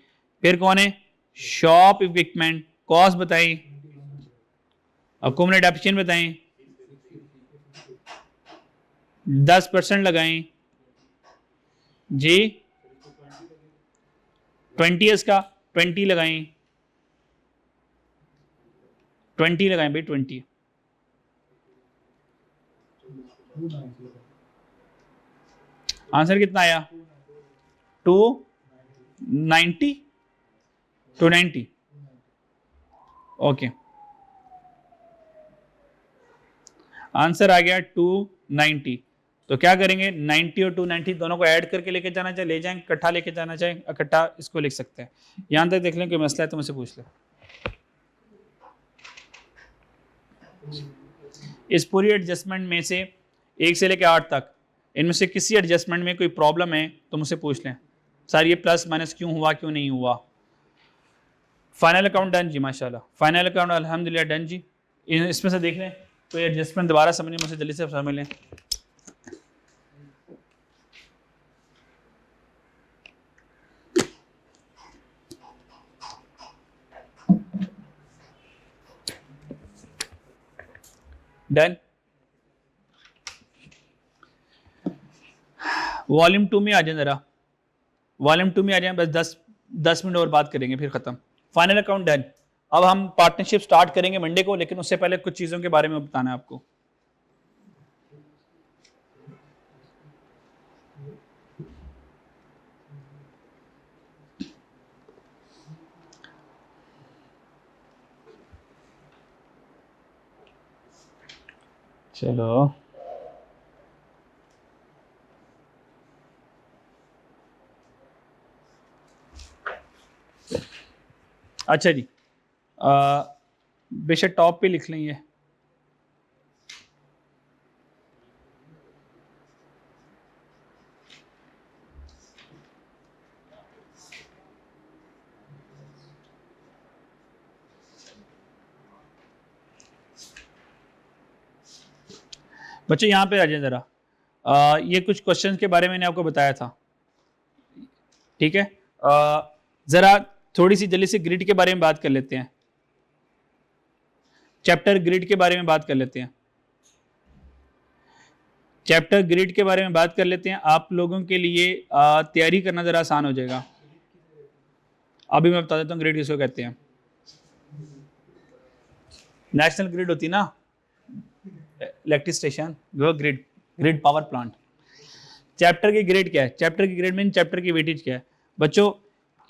फिर कौन है? शॉप इक्विपमेंट, कॉस्ट बताएं, अक्यूमुलेट डेप्शन बताएं, 10% लगाएं जी, 20 इसका 20 लगाएं, 20 लगाएं भाई 20। आंसर कितना आया? 290, 290। ओके, आंसर आ गया 290। तो क्या करेंगे, 90 और 290 दोनों को ऐड करके लेके जाना चाहे ले जाएं, इकट्ठा लेके जाना चाहे इकट्ठा इसको लिख सकते हैं। यहां तक देख लें कोई मसला है तो मुझसे पूछ लें। इस पूरी एडजस्टमेंट में से 1 से लेकर 8 तक इनमें से किसी एडजस्टमेंट में कोई प्रॉब्लम है तो मुझसे पूछ लें। सर ये प्लस माइनस क्यों हुआ, क्यों नहीं हुआ? फाइनल अकाउंट डन जी, माशाल्लाह, फाइनल अकाउंट अल्हम्दुलिल्लाह डन जी। इसमें से देख लें कोई एडजस्टमेंट दोबारा समझने, मुझसे जल्दी से समझ लें। डन। वॉल्यूम 2 में आ जाए जरा, वॉल्यूम 2 में आ जाए, बस 10 मिनट और बात करेंगे फिर खत्म। Final account done. अब हम पार्टनरशिप स्टार्ट करेंगे मंडे को, लेकिन उससे पहले कुछ चीजों के बारे में बताना है आपको। चलो अच्छा जी, बेशक टॉप पे लिख लेंगे। बच्चे यहाँ पे आ जाए ज़रा, ये कुछ क्वेश्चंस के बारे में मैंने आपको बताया था, ठीक है? ज़रा थोड़ी सी जल्दी से ग्रिड के बारे में बात कर लेते हैं, चैप्टर ग्रिड के बारे में बात कर लेते हैं, चैप्टर ग्रिड के बारे में बात कर लेते हैं। आप लोगों के लिए तैयारी करना ज़रा आसान हो जाएगा। अभी मैं बता देता हूँ ग्रिड किसको कहते हैं। नेशनल ग्रिड होती ना, इलेक्ट्रिक स्टेशन, वो grid, grid power plant. Chapter की ग्रेड क्या है? चैप्टर की ग्रेड मीन चैप्टर की वेटेज क्या है? बच्चों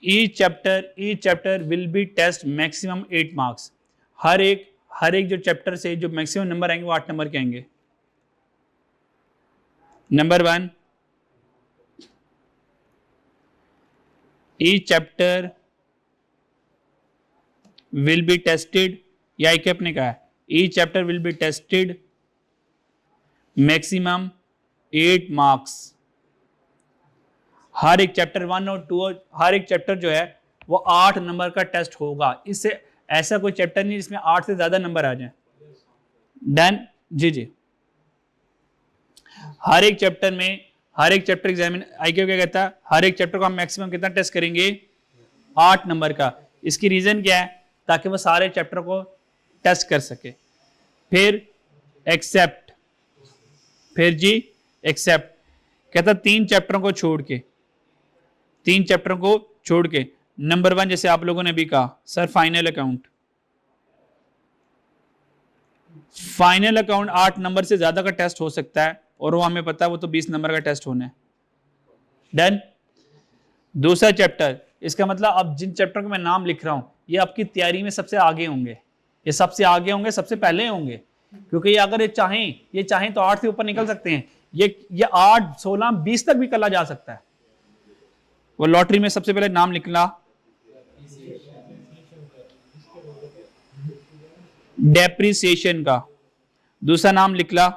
each chapter will be test maximum 8 marks. हर एक जो चैप्टर से जो मैक्सिमम नंबर आएंगे वो 8 नंबर के आएंगे। Number 1 each chapter will be tested, या एक आपने कहा है each chapter will be tested maximum 8 marks. हर एक चैप्टर 1 और 2, हर एक चैप्टर जो है वो 8 नंबर का टेस्ट होगा। इससे ऐसा कोई चैप्टर नहीं जिसमें 8 से ज्यादा नंबर आ जाए। डन जी जी। हर एक चैप्टर में, हर एक चैप्टर एग्जामिन आईक्यू क्या कहता है, हर एक चैप्टर को हम मैक्सिमम कितना टेस्ट करेंगे, 8 नंबर का। इसकी रीजन क्या है, ताकि वो सारे चैप्टर को टेस्ट कर सके। फिर एक्सेप्ट, फिर जी एक्सेप्ट कहता 3 चैप्टरों को छोड़ के, 3 चैप्टरों को छोड़ के। नंबर 1 जैसे आप लोगों ने भी कहा sir final account, final account 8 number से ज्यादा का टेस्ट हो सकता है, और वो हमें पता है वो तो 20 नंबर का टेस्ट होना है। डन। दूसरा चैप्टर, इसका मतलब अब जिन चैप्टर को मैं नाम लिख रहा हूं ये आपकी तैयारी में सबसे आगे होंगे, ये सबसे आगे होंगे, सबसे पहले होंगे, क्योंकि ये अगर ये चाहें तो 8 से ऊपर निकल सकते हैं। ये 8, 16, 20 तक भी कला जा सकता है। वो लॉटरी में सबसे पहले नाम निकला डेप्रिसिएशन का, दूसरा नाम निकला,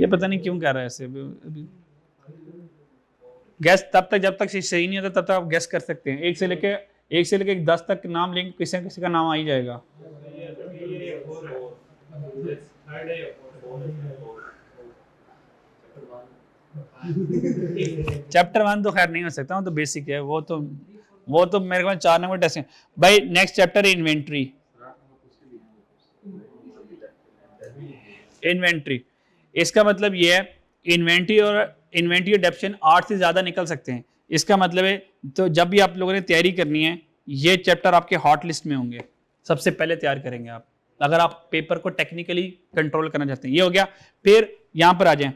ये पता नहीं क्यों कह रहा है ऐसे। गैस तब तक, जब तक सही नहीं होता तब तक आप गैस कर सकते हैं। 1 से लेके 10 तक नाम लेंगे, किसी न किसी का नाम आ ही जाएगा। चैप्टर 1 तो खैर नहीं हो सकता, वो तो बेसिक है, वो तो मेरे ख्याल 4 नंबर टेस्ट है भाई। नेक्स्ट चैप्टर है इन्वेंट्री। इन्वेंट्री, इसका मतलब ये है इन्वेंट्री और डेप्शन 8 से ज्यादा निकल सकते हैं। इसका मतलब है तो जब भी आप लोगों ने तैयारी करनी है ये चैप्टर आपके हॉट लिस्ट में होंगे, सबसे पहले तैयार करेंगे आप, अगर आप पेपर को टेक्निकली कंट्रोल करना चाहते हैं। ये हो गया। फिर यहां पर आ जाएं,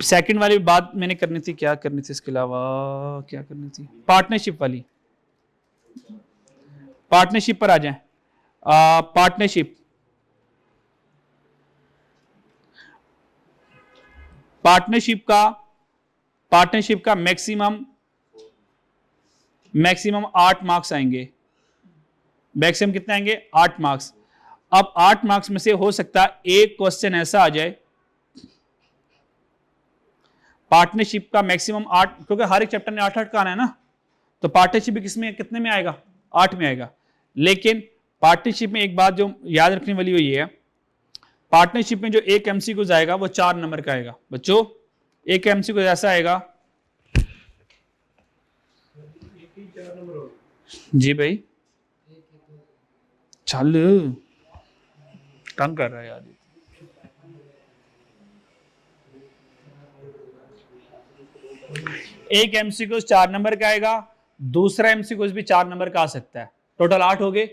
सेकंड वाली बात मैंने करनी थी, क्या करनी थी इसके अलावा, क्या करनी थी, पार्टनरशिप वाली। पार्टनरशिप पर आ जाएं। पार्टनरशिप, पार्टनरशिप का मैक्सिमम 8 मार्क्स आएंगे। मैक्सिमम कितने आएंगे, 8 मार्क्स। अब 8 मार्क्स में से हो सकता है एक क्वेश्चन ऐसा आ जाए, पार्टनरशिप का मैक्सिमम 8, क्योंकि हर एक चैप्टर ने 8-8 का आना है ना, तो पार्टनरशिप भी किसमें कितने में आएगा, 8 में आएगा। लेकिन पार्टनरशिप में एक बात जो याद रखने वाली हुई है, पार्टनरशिप में जो एक एमसीक्यू आएगा वो 4 नंबर का आएगा। बच्चों एक एमसीक्यू ऐसा आएगा, जी भाई चल तंग कर रहा है यार। एक एमसीक्यू 4 नंबर का आएगा, दूसरा एमसीक्यू भी 4 नंबर का आ सकता है, टोटल 8 हो गए।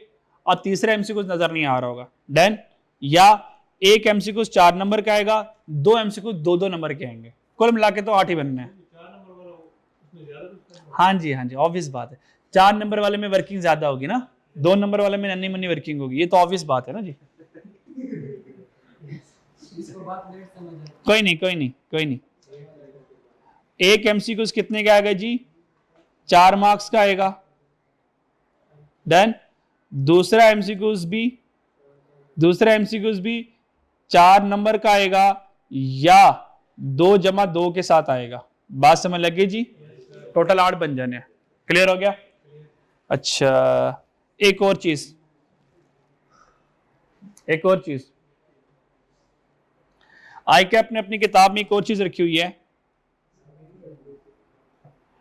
और तीसरा एमसीक्यू नजर नहीं आ रहा होगा। डन। या एक एमसीक्यू 4 नंबर का आएगा, 2 एमसीक्यू 2-2 नंबर के आएंगे, कुल मिला के तो 8 ही बनने हैं। हाँ जी हाँ जी, ऑब्वियस बात है। 4 नंबर वाले में वर्किंग ज्यादा होगी ना, 2 नंबर वाले में नन्ही मुन्नी वर्किंग होगी, ये तो ऑब्वियस बात है ना जी। कोई नहीं कोई नहीं कोई नहीं। एक एमसीक्यू कितने का आएगा जी, 4 मार्क्स का आएगा। डन। दूसरा एमसीक्यूज भी 4 नंबर का आएगा, या 2 जमा 2 के साथ आएगा। बात समझ लगी जी, टोटल 8 बन जाने। क्लियर हो गया। अच्छा एक और चीज आईकैप ने अपनी किताब में एक और चीज रखी हुई है,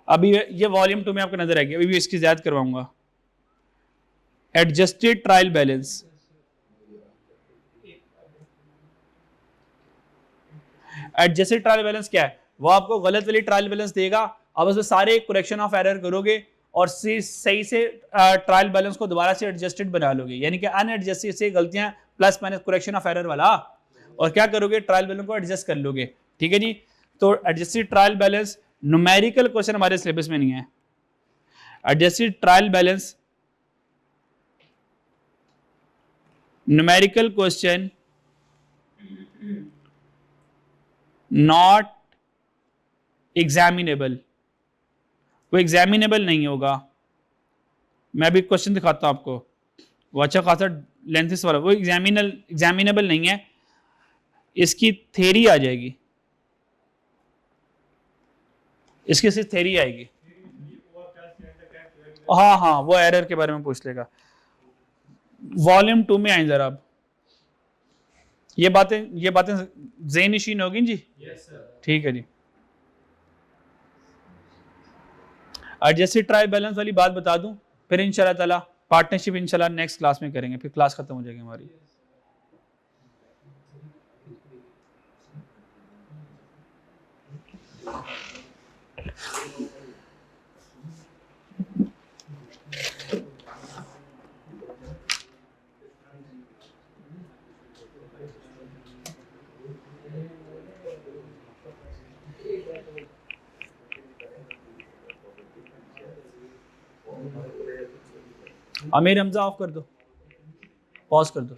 अभी ये वॉल्यूम 2 में आपको नजर आएगी, अभी भी इसकी ज्यादा करवाऊंगा। Adjusted trial balance, adjusted trial balance क्या है, वो आपको गलत वाली ट्रायल बैलेंस देगा, अब उसमें सारे करेक्शन ऑफ एरर करोगे और सही से ट्रायल बैलेंस को दोबारा से एडजस्टेड बना लोगे, यानी कि अनएडजस्टेड से गलतियां plus minus correction of error वाला, और क्या करोगे ट्रायल बैलेंस को एडजस्ट कर लोगे। ठीक है जी। तो adjusted trial balance numerical question हमारे सिलेबस में नहीं है। Adjusted trial balance numerical question not examinable, वो एग्जामिनेबल नहीं होगा। मैं भी क्वेश्चन दिखाता हूं आपको, वो अच्छा खासा लेंथेस वाला, वो एग्जामिनेबल नहीं है, इसकी थ्योरी आ जाएगी, इसकी सिर्फ थ्योरी आएगी। हाँ हाँ, वो एरर के बारे में पूछ लेगा। वॉल्यूम 2 में आए जरा आप, ये बातें ज़हन नशीन होगी जी। ठीक है जी। एडजस्टेड ट्रायल बैलेंस वाली बात बता दूं, फिर इंशाल्लाह ताला पार्टनरशिप इंशाल्लाह नेक्स्ट क्लास में करेंगे, फिर क्लास खत्म हो जाएगी हमारी। आमिर हमजा ऑफ कर दो, पॉज कर दो।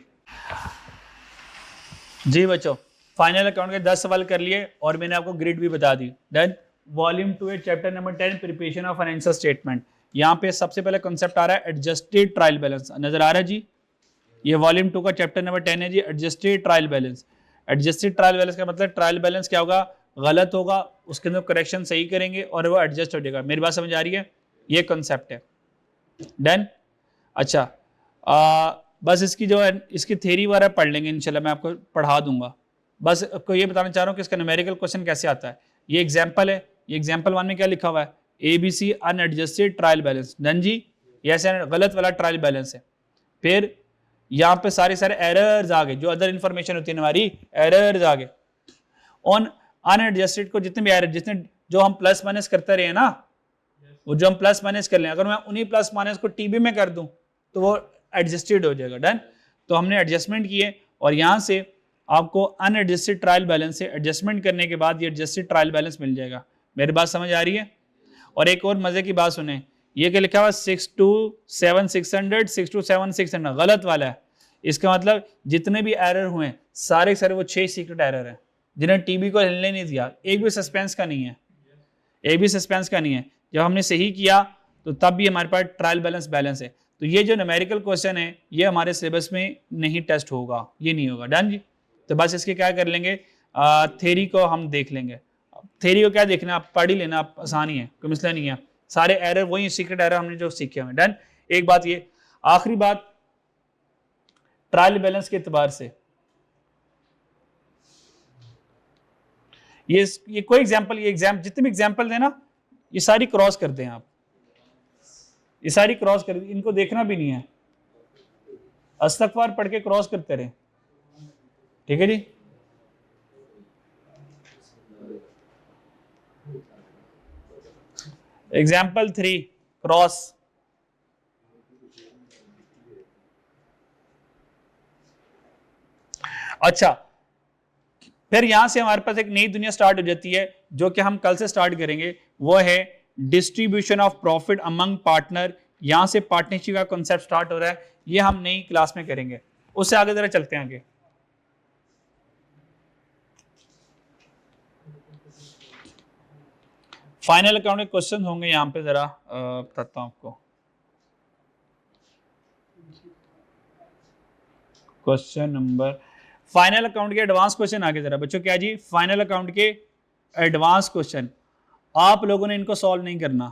जी बच्चों, फाइनल अकाउंट के 10 सवाल कर लिए और मैंने आपको ग्रिड भी बता दी। Done. Volume 2 chapter number 10 preparation of financial statement. यहाँ पे सबसे पहले कॉन्सेप्ट आ रहा है एडजस्टेड ट्रायल बैलेंस, नजर आ रहा है जी। ये वॉल्यूम 2 का चैप्टर नंबर 10 है जी, adjusted trial balance. Adjusted trial balance का मतलब ट्रायल बैलेंस क्या होगा, गलत होगा, उसके अंदर करेक्शन सही करेंगे और वो एडजस्ट हो जाएगा। मेरी बात समझ आ रही है, ये कॉन्सेप्ट है। डन। अच्छा, बस इसकी जो है इसकी थ्योरी वगैरह पढ़ लेंगे इंशाल्लाह, मैं आपको पढ़ा दूंगा। बस आपको ये बताना चाह रहा हूँ कि इसका न्यूमेरिकल क्वेश्चन कैसे आता है। ये एग्जाम्पल है, ये एग्जाम्पल 1 में क्या लिखा हुआ है, ABC unadjusted trial balance. Done जी, ये ऐसे गलत वाला ट्रायल बैलेंस है। फिर यहाँ पे सारे एरर्स आ गए, जो अदर इंफॉर्मेशन होती है हमारी, एरर्स आ गए। ऑन अनएडजस्टेड को जितने भी एरर, जितने जो हम प्लस माइनस करते रहे ना, वो जो हम प्लस माइनस कर लें, अगर मैं उन्हीं प्लस माइनस को टीबी में कर दूं तो वो एडजस्टेड हो जाएगा। डन। तो हमने एडजस्टमेंट किए और यहां से आपको अनएडजस्टेड ट्रायल बैलेंस से एडजस्टमेंट करने के बाद ये एडजस्टेड ट्रायल बैलेंस मिल जाएगा। मेरी बात समझ आ रही है। और एक और मजे की बात सुने, ये क्या लिखा हुआ 627,600 627,600 गलत वाला है। इसका मतलब जितने भी एरर हुए सारे वो 6 सीक्रेट एरर है, जिन्हें टीबी को हिलने नहीं दिया। एक भी सस्पेंस का नहीं है, एक भी सस्पेंस का नहीं है। जब हमने सही किया तो तब भी हमारे पास ट्रायल बैलेंस है। तो ये जो न्यूमेरिकल क्वेश्चन है ये हमारे सिलेबस में नहीं टेस्ट होगा, ये नहीं होगा। डन जी। तो बस इसके क्या कर लेंगे, थ्योरी को हम देख लेंगे। थ्योरी को क्या देखना, आप पढ़ ही लेना, आप आसान ही है, कोई मसला नहीं है। सारे एरर वही सीक्रेट एरर हमने जो सीखे हुए। डन। एक बात ये, आखिरी बात, ट्रायल बैलेंस के एतबार से ये कोई एग्जाम्पल, ये जितने भी एग्जाम्पल है ना, ये सारी क्रॉस कर दें आप, ये सारी क्रॉस कर, इनको देखना भी नहीं है, अस्तगफार पढ़ के क्रॉस करते रहे। ठीक है जी। Example 3 cross. अच्छा, फिर यहां से हमारे पास एक नई दुनिया स्टार्ट हो जाती है, जो कि हम कल से स्टार्ट करेंगे। वो है distribution of profit among partner. यहां से पार्टनरशिप का कॉन्सेप्ट स्टार्ट हो रहा है, ये हम नई क्लास में करेंगे। उससे आगे जरा चलते हैं आगे। फाइनल अकाउंट के क्वेश्चन होंगे यहां पे, जरा बताता हूं आपको। क्वेश्चन नंबर, फाइनल अकाउंट के एडवांस क्वेश्चन आगे जरा बच्चों, क्या जी, फाइनल अकाउंट के एडवांस क्वेश्चन आप लोगों ने इनको सॉल्व नहीं करना,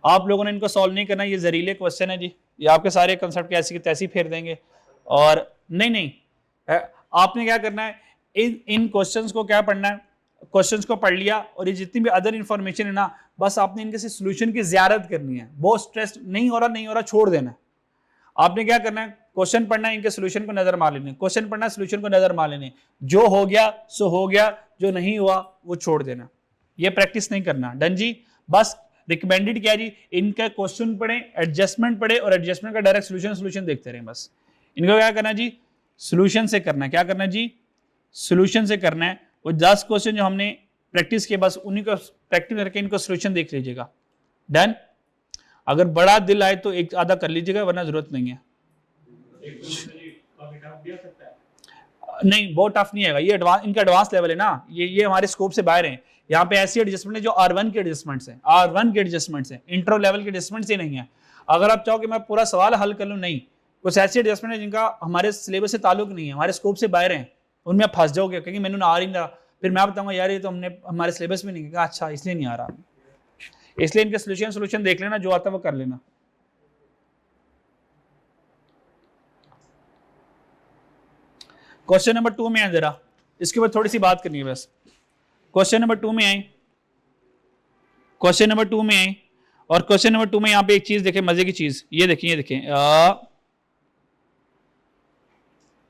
आप लोगों ने इनको सॉल्व नहीं करना। ये जहरीले क्वेश्चन है जी, ये आपके सारे कंसेप्ट के ऐसी तैसी फेर देंगे। और नहीं, आपने क्या करना है, इन क्वेश्चंस को क्या पढ़ना है, क्वेश्चंस को पढ़ लिया और ये जितनी भी अदर इंफॉर्मेशन है ना, बस आपने इनके से सोल्यूशन की ज़ियारत करनी है। बहुत स्ट्रेस नहीं हो रहा छोड़ देना है। आपने क्या करना है, क्वेश्चन पढ़ना है, इनके सोल्यूशन को नजर मार लेने, क्वेश्चन पढ़ना, सोल्यूशन को नजर मार लेने। जो हो गया सो हो गया, जो नहीं हुआ वो छोड़ देना। ये प्रैक्टिस नहीं करना। डन जी। बस रिकमेंडेड क्या जी, इनका क्वेश्चन पढ़े, एडजस्टमेंट पढ़े और एडजस्टमेंट का डायरेक्ट सोल्यूशन देखते रहे। बस इनको क्या करना जी, सोल्यूशन से करना है। क्या करना है जी, सोल्यूशन से करना है। वो 10 क्वेश्चन जो हमने प्रैक्टिस किए, बस उन्हीं को प्रैक्टिस करके इनको सोल्यूशन देख लीजिएगा। डन। अगर बड़ा दिल आए तो एक आधा कर लीजिएगा, वरना जरूरत नहीं है। नहीं बहुत टफ नहीं है ये एडवांस, इनका एडवांस लेवल है ना, ये हमारे स्कोप से बाहर है। यहाँ पे ऐसी एडजस्टमेंट है जो R1 के एडजस्टमेंट्स हैं, R1 के एडजस्टमेंट्स हैं, इंट्रो लेवल के एडजस्टमेंट्स ही नहीं है। अगर आप चाहो कि मैं पूरा सवाल हल कर लूँ, नहीं, कुछ ऐसी एडजस्टमेंट है जिनका हमारे सिलेबस से ताल्लुक नहीं है, हमारे स्कोप से बाहर हैं, उनमें आप फंस जाओगे क्योंकि मैंने आ रही था, फिर मैं बताऊंगा यार ये तो हमने हमारे सिलेबस में नहीं किया, अच्छा इसलिए नहीं आ रहा, इसलिए इनके सोल्यूशन देख लेना, जो आता है वो कर लेना। क्वेश्चन नंबर 2 में आए, जरा इसके ऊपर थोड़ी सी बात करनी है बस। क्वेश्चन नंबर 2 में आए, क्वेश्चन नंबर 2 में आए, और क्वेश्चन नंबर 2 में यहां पे एक चीज देखें, मजे की चीज, ये देखें, ये देखें,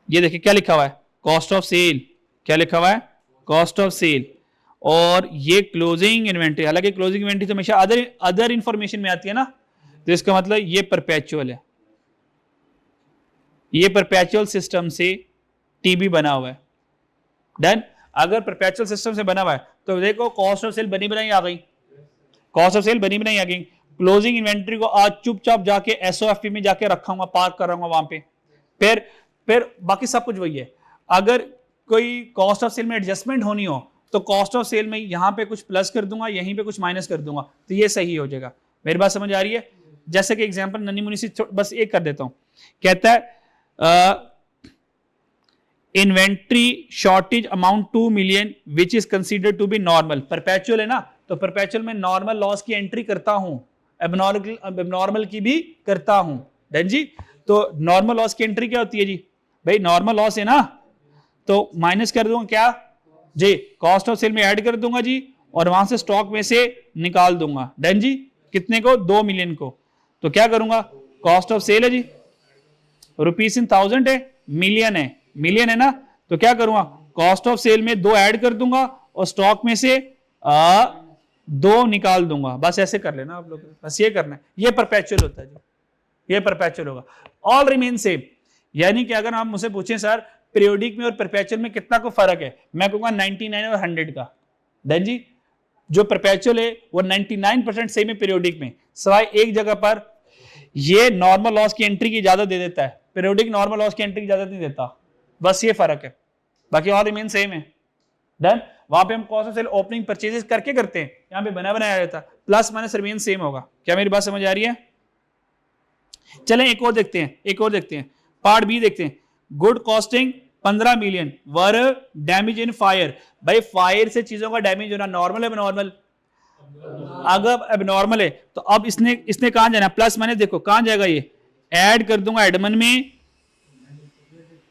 ये देखें क्या लिखा हुआ है, कॉस्ट ऑफ सेल, क्या लिखा हुआ है, कॉस्ट ऑफ सेल, और ये क्लोजिंग इन्वेंट्री। हालांकि क्लोजिंग इन्वेंट्री तो हमेशा अदर इंफॉर्मेशन में आती है ना, तो इसका मतलब ये परपेचुअल है, ये परपेचुअल सिस्टम से टीबी बना हुआ है। डन। अगर परपेचुअल सिस्टम से बना हुआ है तो देखो कॉस्ट ऑफ सेल बनी बनाई आ गई, कॉस्ट ऑफ सेल बनी बनाई आ गई। क्लोजिंग इन्वेंट्री को आज चुपचाप जाके एसओएफपी में जाके रखूंगा, पार्क करूंगा वहां पे, फिर बाकी सब कुछ वही है। अगर कोई कॉस्ट ऑफ सेल में एडजस्टमेंट होनी हो तो कॉस्ट ऑफ सेल में यहां पे कुछ प्लस कर दूंगा, यहीं पे कुछ माइनस कर दूंगा, तो ये सही हो जाएगा। मेरी बात समझ आ रही है? जैसे कि एग्जांपल नन्ही मुन्नी से बस एक कर देता हूं, कहता है inventory shortage amount 2 million which is considered to be normal. Perpetual है ना, तो परपेचुअल में नॉर्मल लॉस की एंट्री करता हूं, एबनॉर्मल की भी करता हूं। डन जी। तो नॉर्मल लॉस की एंट्री क्या होती है जी, भाई नॉर्मल लॉस है ना, तो माइनस कर दूंगा क्या जी, कॉस्ट ऑफ सेल में ऐड कर दूंगा जी, और वहां से स्टॉक में से निकाल दूंगा। डन जी। कितने को, 2 मिलियन को, तो क्या करूंगा, कॉस्ट ऑफ सेल है जी, रुपीज इन 1000 है, मिलियन है ना, तो क्या करूंगा, कॉस्ट ऑफ सेल में 2 ऐड कर दूंगा और स्टॉक में से 2 निकाल दूंगा। बस ऐसे कर लेना आप लोग, बस ये करना है। ये परपेचुअल होता है जी, ये परपेचुअल होगा। ऑल रिमेन सेम, यानी कि अगर आप मुझसे पूछें सर पीरियोडिक में और परपेचुअल में कितना को फर्क है, मैं कहूंगा 99 और 100 का। देन जी, जो परपेचुअल है वो 99% सेम है पीरियोडिक में, सिवाय एक जगह पर ये नॉर्मल लॉस की एंट्री की इजाजत दे देता है, पीरियोडिक नॉर्मल लॉस की एंट्री की इजाजत नहीं देता, बस ये फर्क है, बाकी ऑल रिमेन सेम है। डन। वहां पे हम cost of sale opening purchases करके करते हैं, यहां पे बना बनाया रहता है, प्लस माइनस रिमेन सेम होगा। क्या मेरी बात समझ आ रही है? चलें एक और देखते हैं, पार्ट बी देखते हैं। Good costing 15 million were damage in fire. भाई फायर से चीजों का डैमेज होना नॉर्मल है एबनॉर्मल? अगर एबनॉर्मल है तो अब इसने कहां जाना, प्लस माइनस देखो कहां जाएगा, ये ऐड कर दूंगा एडमन में,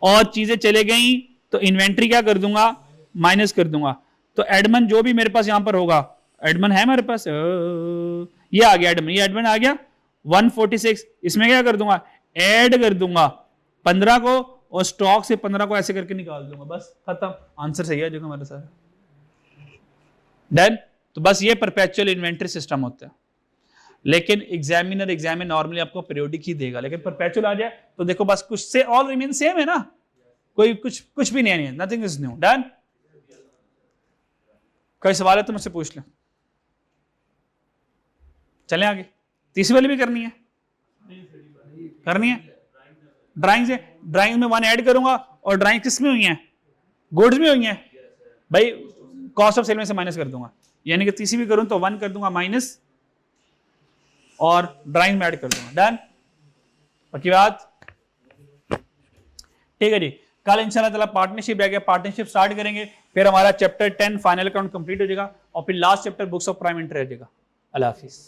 और चीजें चले गई तो इन्वेंट्री क्या कर दूंगा, माइनस कर दूंगा। तो एडमन जो भी मेरे पास यहां पर होगा, एडमन है मेरे पास, ये आ गया एडमन, ये एडमन आ गया 146, इसमें क्या कर दूंगा, ऐड कर दूंगा 15 को, और स्टॉक से 15 को ऐसे करके निकाल दूंगा, बस खत्म, आंसर सही है जो हमारे साथ। डन। तो बस ये परपेचुअल इन्वेंट्री सिस्टम होता है, लेकिन एग्जामिनर नॉर्मली आपको पीरियोडिक ही देगा, लेकिन परपेचुअल आ जाए तो देखो बस कुछ से ऑल रिमेन सेम है ना, कोई कुछ भी नहीं है, नथिंग इज न्यू। डन। कोई सवाल है तो मुझसे पूछ लें, चलें आगे। तीसरी वाली भी करनी है, ड्राइंग से, ड्राइंग में 1 ऐड करूंगा, और ड्राइंग किस में हुई है, गुड्स में हुई है, भाई कॉस्ट ऑफ सेल में से माइनस कर दूंगा, यानी कि तीसरी भी करूं तो 1 कर दूंगा माइनस, और ड्राइंग में ऐड कर दूंगा। डन। बाकी बात ठीक है जी। कल इंशाल्लाह ताला पार्टनरशिप रह गया, पार्टनरशिप स्टार्ट करेंगे, फिर हमारा चैप्टर 10 फाइनल अकाउंट कंप्लीट हो जाएगा, और फिर last chapter books of prime inter रह जाएगा। अल्लाह हाफिज।